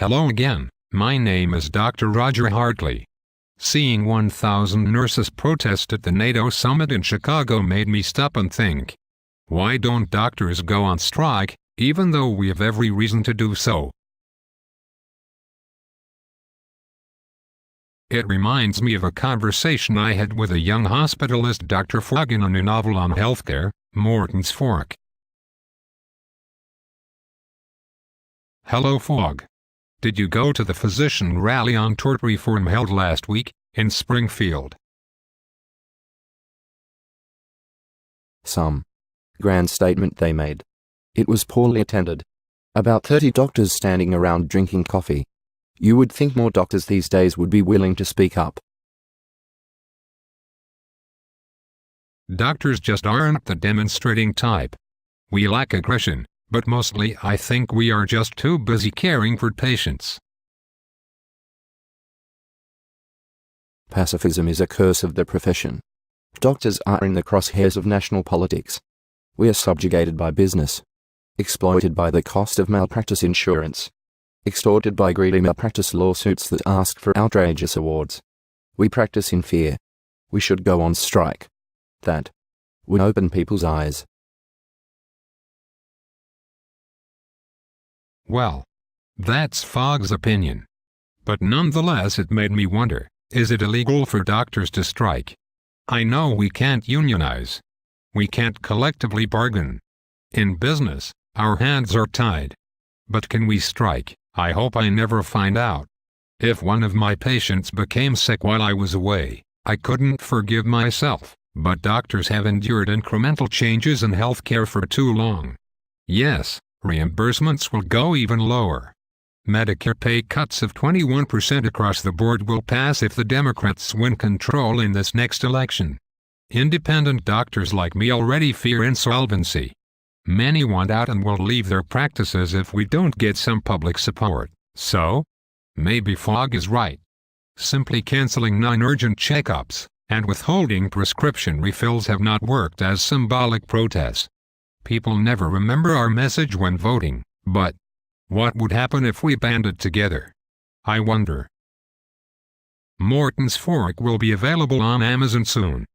Hello again, my name is Dr. Roger Hartley. Seeing 1,000 nurses protest at the NATO summit in Chicago made me stop and think. Why don't doctors go on strike, even though we have every reason to do so? It reminds me of a conversation I had with a young hospitalist, Dr. Fogg, in a new novel on healthcare, Morton's Fork. Hello, Fogg. Did you go to the physician rally on tort reform held last week, in Springfield? Some grand statement they made. It was poorly attended. About 30 doctors standing around drinking coffee. You would think more doctors these days would be willing to speak up. Doctors just aren't the demonstrating type. We lack aggression, but mostly I think we are just too busy caring for patients. Pacifism is a curse of the profession. Doctors are in the crosshairs of national politics. We are subjugated by business, exploited by the cost of malpractice insurance, extorted by greedy malpractice lawsuits that ask for outrageous awards. We practice in fear. We should go on strike. That would open people's eyes. Well, that's Fogg's opinion. But nonetheless it made me wonder, is it illegal for doctors to strike? I know we can't unionize. We can't collectively bargain. In business, our hands are tied. But can we strike? I hope I never find out. If one of my patients became sick while I was away, I couldn't forgive myself, but doctors have endured incremental changes in healthcare for too long. Yes, reimbursements will go even lower. Medicare pay cuts of 21% across the board will pass if the Democrats win control in this next election. Independent doctors like me already fear insolvency. Many want out and will leave their practices if we don't get some public support. So, maybe Fogg is right. Simply canceling non-urgent checkups and withholding prescription refills have not worked as symbolic protests. People never remember our message when voting, but what would happen if we banded together? I wonder. Morton's Fork will be available on Amazon soon.